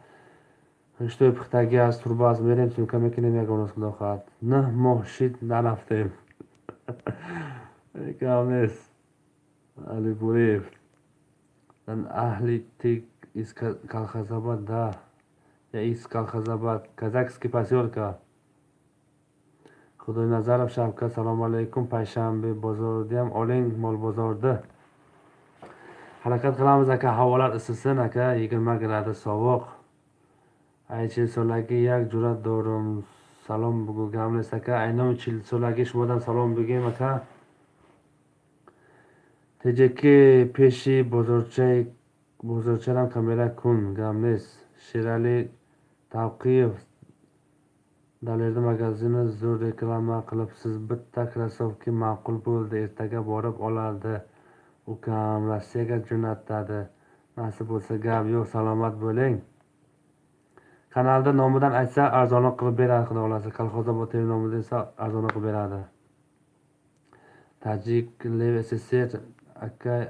رشته پختگی از ترباز میریم سوکا میکنیم. یک اونوز خدا خواهد 9 ماه شید نرفتیم. کم نیست. علی بوریف دن اهلی تیک از کالخوزآباد دا یا از کالخوزآباد کازاکسکی پاسیورکا. خدای نظرم شبکه سلام علیکم. پیشنبه بازار دیم آلین مال بازارده حرکت قلم که حوالات اساسن اکا 20 گراد ساواق. ای 40 سالگی یک جورت دارم سلام بگو گم نیست اکا. اینام 40 سالگی شما دم سلام بگیم اکا. تجکی پیشی بزرچه رم کامیرا کن گم نیست. شیرالی توقیف Dalerdi magazini zo'r reklama qilibsiz. Bitta krossovka ma'qul bo'ldi. Ertaga borib oladi. Ukam Rossiyaga jo'natadi. Nasib bo'lsa gap yo'q, salomat bo'ling. Kanalda nomidan aytsa arzonroq qilib beradi, xudo xolasa. Kolxozobod TV nomida esa arzonroq qilib beradi. Tajik Lev SSR akay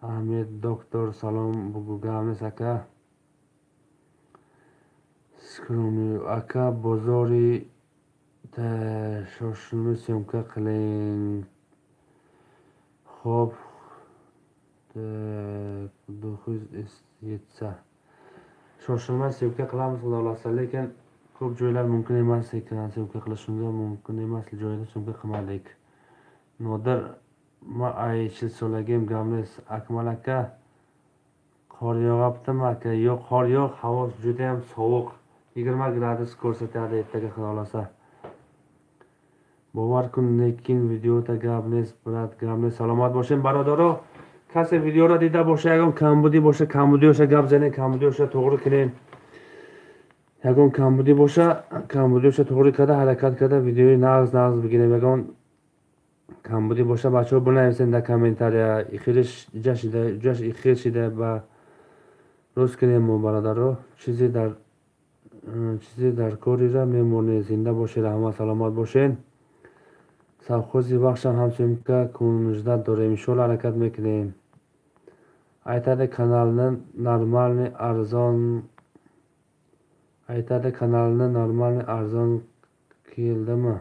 Ahmed doktor salom bugamiz aka. Skromli aka bozori shoshilmay syomka qiling. Xo'p, 907 shoshilmay syomka qilamiz xudo xolasa, lekin ko'p joylar mumkin emas ekan. Syomka qilishimga mumkin emas joyda syomka qilmadik. Nodir ma aychil so'lagim gamles Akmal aka, qor yog'aptimi aka? Yo'q, qor yo'q, havo juda ham sovuq. 20 gradus ko'rsatadi ertaga xudo xolasa. Bovar kun lekin videoda gamles brat gamles salomat bo'ling barodaro. Qaysi videoda dida boshlagan Kambudi o'sha gap zane Kambudi o'sha to'g'ri qiling. Yagon Kambudi o'sha to'g'ri qada harakat qada videoyu nag'z bugina yagon Kambudi boshqa bachor bo'lmaysan da kommentariya jash ikhirshida va rozkinem barodaro chizi dar korira memorni zinda bo'ling, rahmat salomat bo'ling. Savxozi vaqtdan ham syomka kunimizda dorim inshaalloh harakat mekining. Aytadi kanalni normalni arzon keldimi?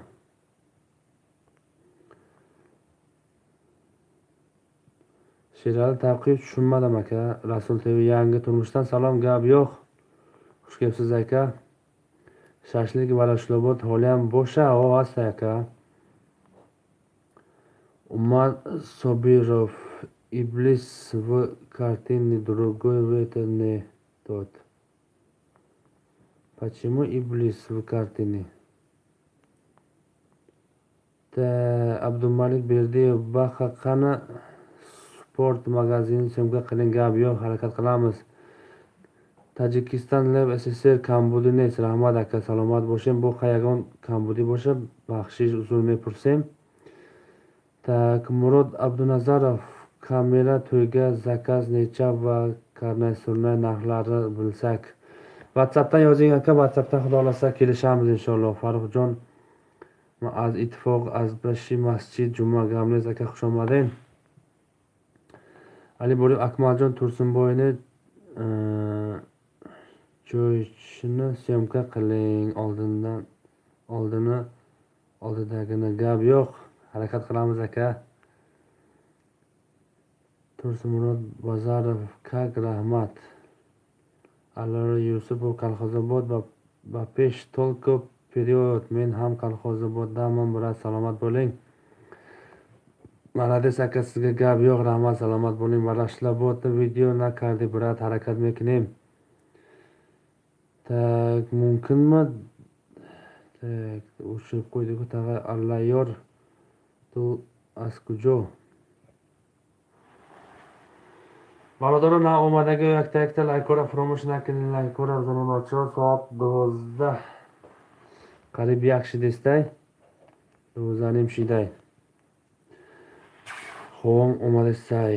Sherali taqib tushunmadim aka. Rasul TV yangi turmushdan salom gap yo'q. Xush kelibsiz aka. Shashlik Varashlobod holiyam bo'sha ovasi aka. Umar Sobirov Iblis в картине другой в это не тот. Почему Iblis в картине? Abdumalik Berdiyev Baxaqani sport magazini syomka qiling gap yo'q, harakat qilamiz. Tajikiston Lev SSR Kambudines rahmat aka salomat bo'ling. Bu qayagon Kambudi bo'lsa baxshish uzulmay pursam. Tak Murod Abdunazarov kamera to'yga zakaz necha va karnasurna narxlari bilsak. WhatsAppdan yozing aka, WhatsAppdan xudo xolasa kelishamiz inshaalloh. Farruxjon az ittifoq az bashi masjid juma gamles aka xush omading. Ali Bo'ri Akmaljon Tursunboyni joychini syomka qiling. Oldidagini gap yo'q, harakat qilamiz aka. Tursunmurod Bozorov kak rahmat. Alloh Yusupov Kolxozobod va pesh tolko period. Men ham Kolxozoboddaman brat salomat bo'ling. Malades aka sizga gap yo'q, rahmat salomat bo'ling. Varashlobodda video na kardi brat harakat mekinim. Tak mumkinmi? Tak o'chib qo'ydik tag'a Allah yor tu askujo. Barodaro na omadagi yakta laykora promotion qiling laykora zonamocho soat 12 qarib yaxshi desday. O'zanim shiday. Xo'm omadesay.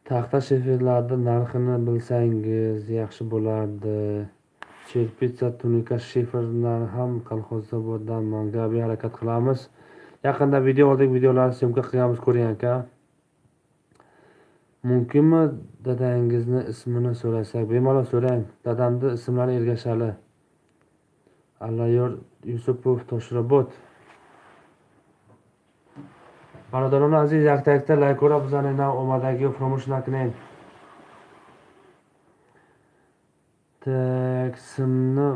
Taxta shiferlarning narxini bilsangiz yaxshi bo'lardi. Cherpitsa tunika shiferlari ham Kolxozoboddan mangabi harakat qilamiz. Yaqinda videolarni syomka qilamiz, ko'ring aka. Mumkinmi dadangizni ismini so'rasak? Bemalol so'rang. Dadamning ismlari Ergashali. Allayor Yusupov Toshrobod. Barodarim aziz yakta laykora bizani omadagi promotion qiling. Simni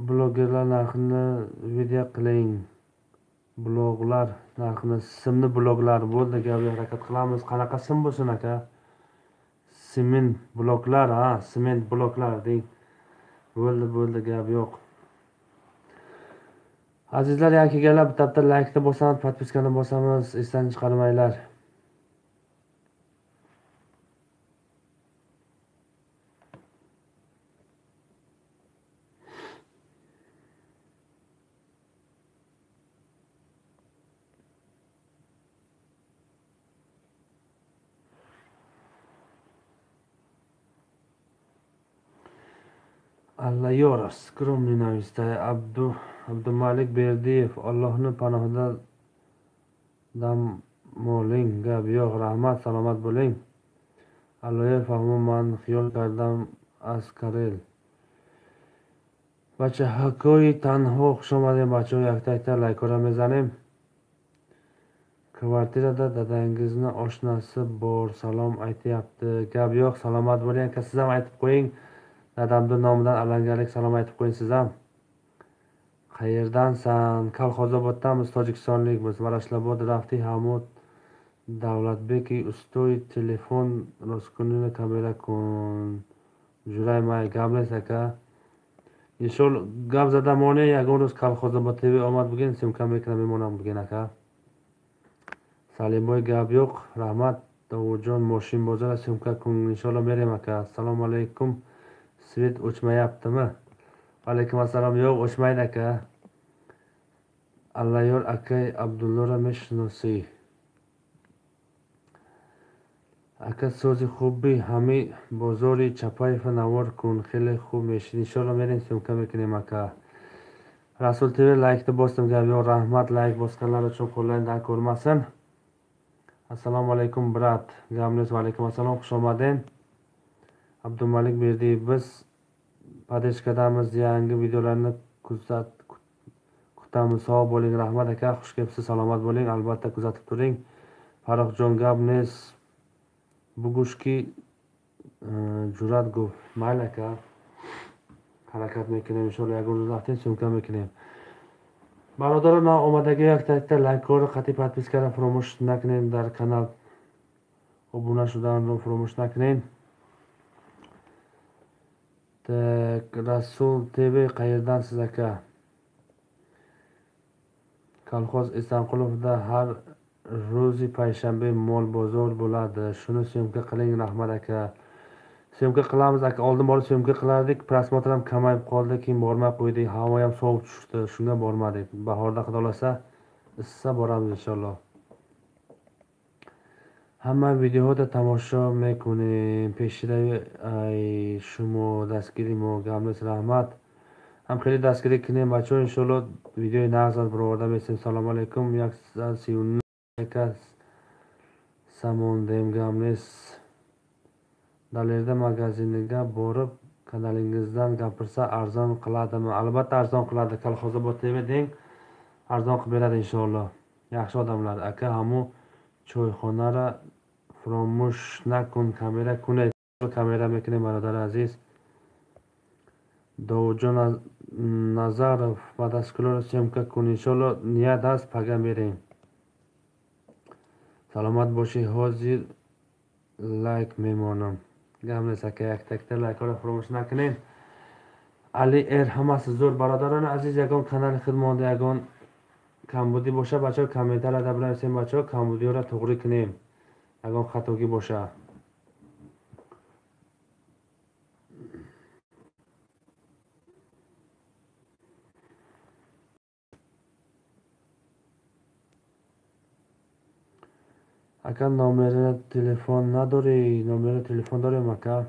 blogerlar narxini video qiling. Bloglar narxini simni bloglar bo'ldi, gapga harakat qilamiz. Qanaqa sim bo'lsin aka? Simin bloglar, sement bloglar deng. Bo'ldi gap yo'q. Azizlar, yangi kelib bitta like bosamiz, podpiskani bosamiz, esdan chiqarmanglar. Allayor skromniy navishda Abdumalik Berdiyev. Allohning panohida dam oling. Gap yo'q. Rahmat, salomat bo'ling. Allayor fahmu man xiyol kardam az Karel. بچه حکای تنها خوش آمدیم بچه ها. یک تک تک لایک‌ها میزنیم. کvartirada dadangizni oshnasi bor, salom aytyapti. Gap yo'q, salomat bo'ling aka. Siz ham aytib qo'ying. Dadamning nomidan alangalik salom aytib qo'ying siz ham. Qayerdansan? Kolxozoboddanmiz, tojikistonlikmiz. Varashlabod rafti Hamud Davlatbeki ustoy telefon rozkunini kamera kun. Juraymay gamles aka. Inshaalloh gap zadamone yagon roz Kolxozobod TV omad bugün simkam mekanam memonam bugün aka. Salimboy gap yo'q. Rahmat. Davudjon moshin bozor simka kun. Inshaalloh merem aka. Assalomu alaykum. Svet o'chmayaptimi? Alaykum assalom. Yo'q, o'chmaydi aka. Allayor akay Abdullora meshnosi. Aka so'zi خوبی همه بازاری چپایف نوار کن خیلی خوب میشین. انشالله میریم سمکه میکنیم اکا. رسول تیوی لایک ده باستم گوی و رحمت لایک باسکنلر چون کلین در کرمسن. السلام علیکم برات گامنیز و علیکم السلام خوش آمدین. Abdumalik Berdi biz padesh kadamiz yangi videolarni kutamiz. Sog' bo'ling. Rahmat aka, xush kelibsiz, salomat bo'ling. Albatta kuzatib turing. Farruxjon Gabnes Bugushki jur'at gufт. Mayli aka. Harakat میکنیم انشالله یک روز رفتیم سمکه میکنیم. برادران آمدگی یک تکتر لایک رو قطعی پادپیس کردن فراموش نکنین. در کانال ابونه شدن رو فراموش نکنین. رسول تیوی qayerdan siz aka? Kolxoz Esanqulovda har ro'zi payshanba mol bozor bo'ladi. Shuni syomka qiling. Rahmat aka. Syomka qilamiz aka. Oldin borib syomka qilardik. Prosmotr ham kamayib qoldi. Keyin bormay qo'ydik. Havo ham sovib tushdi. Shunga bormadik. Bahorda xudo xolasa issa boramiz inshaalloh. Hamma videoda tomosha میکنیم. پیشروی ای شما دستگیری ما گامنس رحمت. هم خیلی دستگیری کنیم بچه ها انشالله ویدیوی نقض از برآورده میسیم. سلام علیکم. 139 کس سموندیم گامنس. dalerda magaziniga borib kanalingizdan gapirsa arzon qiladimi? Albatta arzon qiladi. Kolxozobod TV deng, arzon qilib beradi inshaalloh. Yaxshi odamlar aka. Hamu choyxona ra فراموش نکن کامera کنید. کامera میکنیم برادر عزیز. داوجان نظرov بعد از کلور سیمکه کن انشالله. نیت هست پگه میریم. سلامت باشی. حاضر لایک میمانم. گم نیست که یک تکتر لایک ها رو فراموش نکنین. علی ایر همه زور برادران عزیز. یگان کانال خدمات یگان کمبودی باشه بچه ها کامنتر را بنویسین. بچه ها کمبودی ها را توغری کنیم اگر خطاگی باشه. اگر نمره تلفن نداری نمره تلفن داریم اگر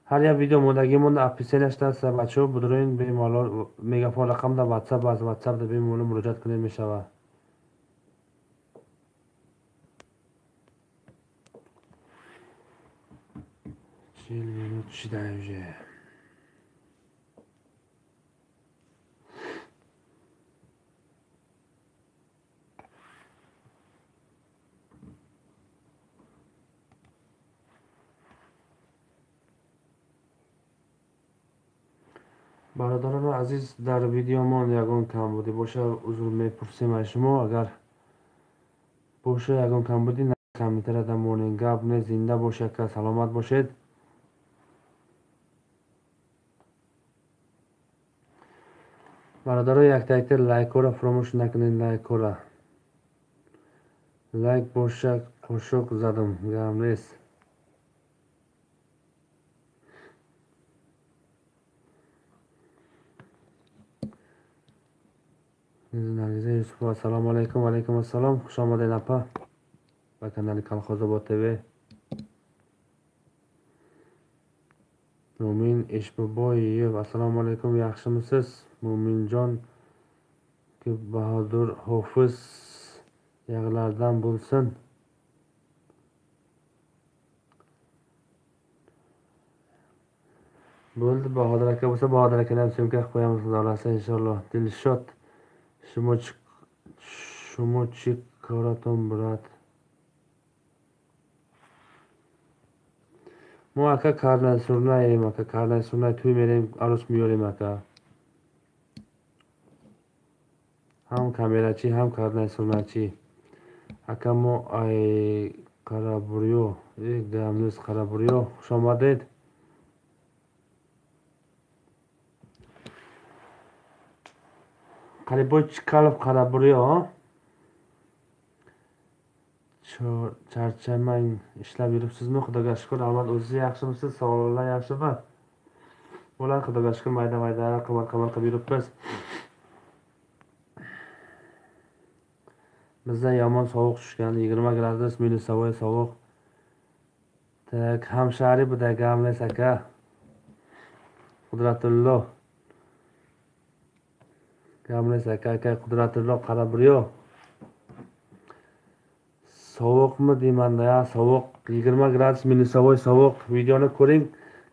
هر یک ویدیو موندگی مون اپلیکیشنش دست بچه ها بدرین بریم حالا میگافون رقم در واتساپ از واتساپ در بریم اونو مراجعت کنیم میشوه. 40 minut چیده میشه. برادران عزیز در ویدیومان یگان کم بودی باشه عذر میپرسیم از شما. اگر باشه یگان کم بودی نه کمیتر دمونین گپ نه زنده باشه که سلامت باشید. برادران یک تکتر لایک را فراموش نکنین. لایک را لایک باشه قشق زدم گم نیست. السلام علیکم. و علیکم السلام. خوش آمدید اپا به کانال کالخوزآباد TV. Mo'min Eshboboyev, assalomu alaykum, yaxshimisiz? Mo'minjon Bahodir Hofiz yag'lardan bo'lsin. Bo'ldi, Bahodir aka bo'lsa, Bahodir akani ham syomkaga qo'yamiz, xudo xohlasa inshaalloh. Dilshod Shumochik Koraton brat. Mo aka karnay surnayim aka, karnay surnay to'y merayim, aros miyorim aka. Ham kamerachi, ham karnay surnachi. Aka mo ay Qaraburyo, gamlis Qaraburyo, xush omaded. Qariboy Chikalov Qaraburyo. Charchamang, ishlab yuribsizmi? Xudoga shukr. Albatta o'zingiz yaxshimisiz? Sog'lig'inglar yaxshimi? Ular xudoga shukr, mayda-mayda qimmat qilib yuribmiz. Bizda yomon sovuq tushgan, 20 gradus minusavoy sovuq. Tak, hamshari buda gamles aka. Qudratullo. Gamles aka Qudratullo Qaraburyo. Sovuqmi deymanda ya, sovuq 20 gradus minusavoy sovuq. Videoni ko'ring.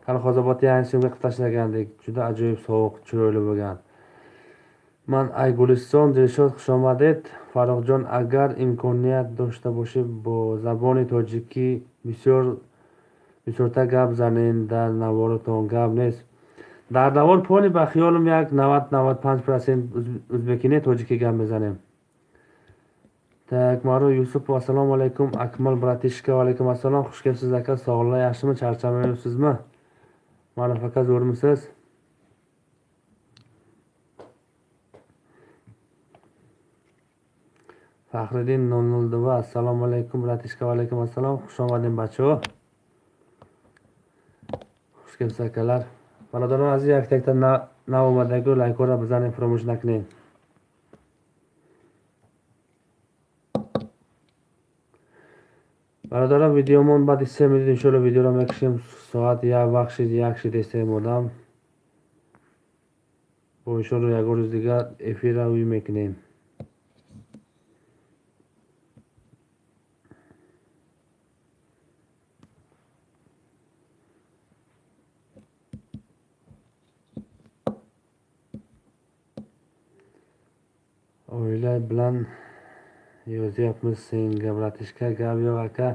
Kolxozobodda yangi syomka qilib tashlagandik. Juda ajoyib sovuq, chiroyli bo'lgan. Man Ayguliston Dilshod, xush omaded. Farruxjon, agar imkoniyat doshta boshib bo zaboni tojiki bisyorta gap zanin dar navoratон gap нест. Дар навор пони ба хиёлам як 90-95% ӯзбекине тоҷикӣ гап мезанем. Так, маро Юсуп, ассалому алайкум. Акмал братишка, алайкум ассалом. Хуш келибсиз ака, sog'lig'inglar yaxshimi? Charchamayapsizmi? Ma'ruf aka, zo'rmisiz? Faxriddin 002, assalomu alaykum bratishka, alaykum assalom. Xush omading bacho. Xush kelibsiz akalar. Barodaron aziz, yaktakda navomadagi laykora bizlarning promoshnakining. Barodaron videomon ba'd istemiz inshaalloh videolar mekishim soat ya yaxshi desem odam. Bu inshaalloh yagor o'ziga efira uymekining. Oila bilan yozyapmiz senga bratishka, gap yo'q aka.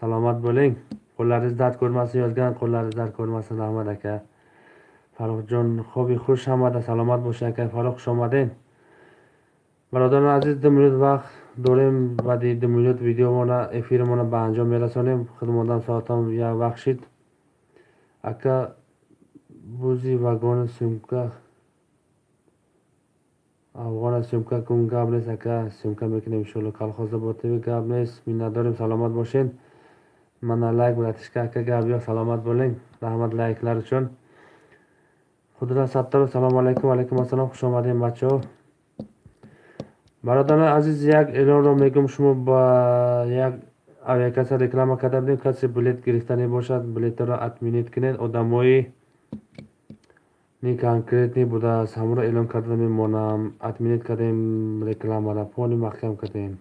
Salomat bo'ling. Qo'llaringiz dard ko'rmasin, yozgan qo'llaringiz dard ko'rmasin, rahmat aka. Farruxjon xo'bi xush hamada salomat bo'ling aka. Farrux, xush omading. Barodaron aziz, 2 minut vaqt داریم و 2 minut videomona efirmona به انجام میرسانیم. خدمتم ساعتم یک وقت شد. اکا بوزی واگن سمکا افغان سمکا کن گاب نیست اکا سمکا میکنیم انشالله کالخوزآبادی گاب نیست. مینداریم سلامت باشین. من لایک براتشکا اکا گاب یا سلامت بولین. رحمت لایکلار چون خدا ستار. سلام علیکم. علیکم السلام. خوش آمدین بچه‌ها. برادران عزیز، یک اعلان را میگم. شما با یک авиакаса реклама карда будем. касе билет гирифтани бошад, билетро отменить кинед. одамои не конкретни буда ҳамро эълон карда мемонам. отменить кардем рекламара, пони маҳкам кардем.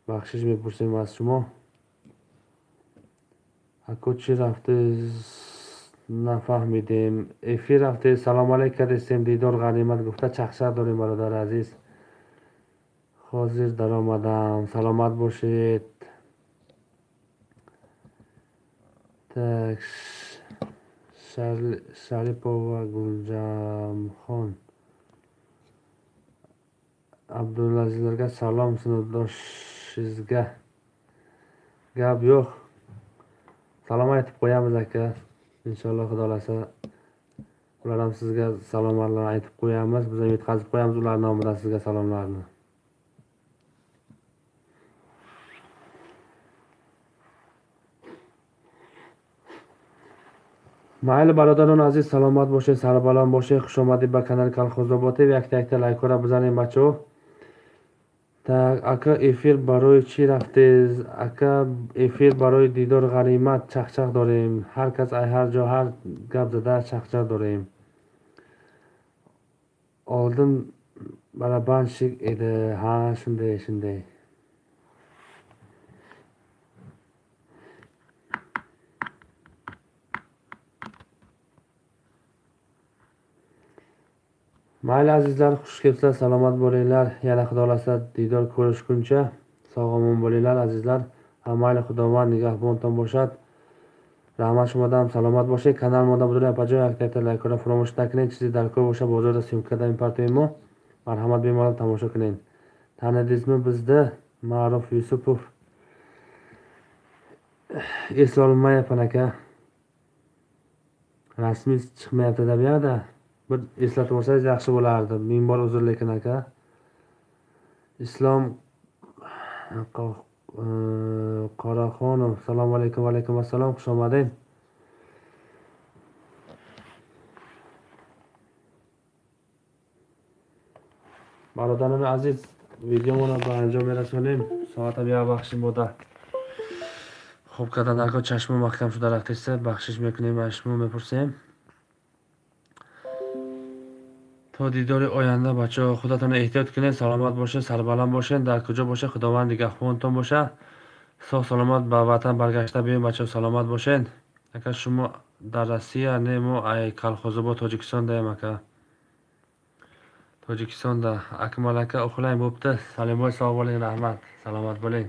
бахшиш мепурсем аз шумо. ако чӣ рафтез нафаҳмидем. эфир рафтез, салом алейк кардестем. дидор ғанимат гуфта чахша дорем. бародар азиз, ҳозир даромадам. саломат бошед. так, Шарипова Гулҷамхон. Абдулазизlarga salom, sinfdoshingizga gap yo'q. Salom aytib qo'yamiz aka. Inshaalloh xudo xolasa ular ham sizga salomlarni aytib qo'yamiz. Biz ham yetkazib qo'yamiz ular nomidan sizga salomlarni. Mayli barodaron aziz, salomat bo'shing, sarbaland bo'shing. Xush omading ba kanal Kolxozobod TV. Yakta-yakta laykora bizaning bacho. Так, ака эфир барои чӣ рафтез? Ака эфир барои дидор ғанимат чахчах дорем. Ҳар кас ай ҳар ҷо ҳар гап зада чахчах дорем. Олдин барабаншик эди. Ҳа, shunday. Mayli azizlar, xush kelibsizlar, salomat bo'linglar. Yana xudo xohlasa didor ko'rishguncha sog' omon bo'linglar azizlar. Mayli xudovand nigohbonton boshlad. Rahmat shumodam salomat бошед. Канал мода будулай паҷои активита лайкора фаромӯш накунед. Чизи дар кор боша бозорда симкада импортуем мо. Марҳамат бемалол тамошо кунед. Танидизми bizda Ma'ruf Yusupov eslolmayapman aka. Rasmiy chiqmayapti-da bu yerda. Bir eslatib olsangiz yaxshi bo'lardi. Ming bor uzr lekin aka. Islom Qoraxonov, assalomu alaykum. Va alaykum assalom, xush omading. Barodarlar aziz, videomni به انجام میرسونیم. ساعت بیا بخشیم بوده. خوب کردن هرگاه چشم محکم شده رفتیسته بخشش میکنیم اشمو میپرسیم. تا دیدار آینده بچه خودتون احتیاط کنید. سلامت باشه، سربلند باشین. در کجا باشه خداوند نگهبانتون باشه. sog' salomat به وطن برگشته بیاین بچه سلامت باشین. اگر شما در روسیه نیمو ای کالخوزبا تاجیکستان دایم اکا. Tojikistonda Akmal aka uxlang bo'pti. Salimboy sog' bo'ling, rahmat. Salomat bo'ling.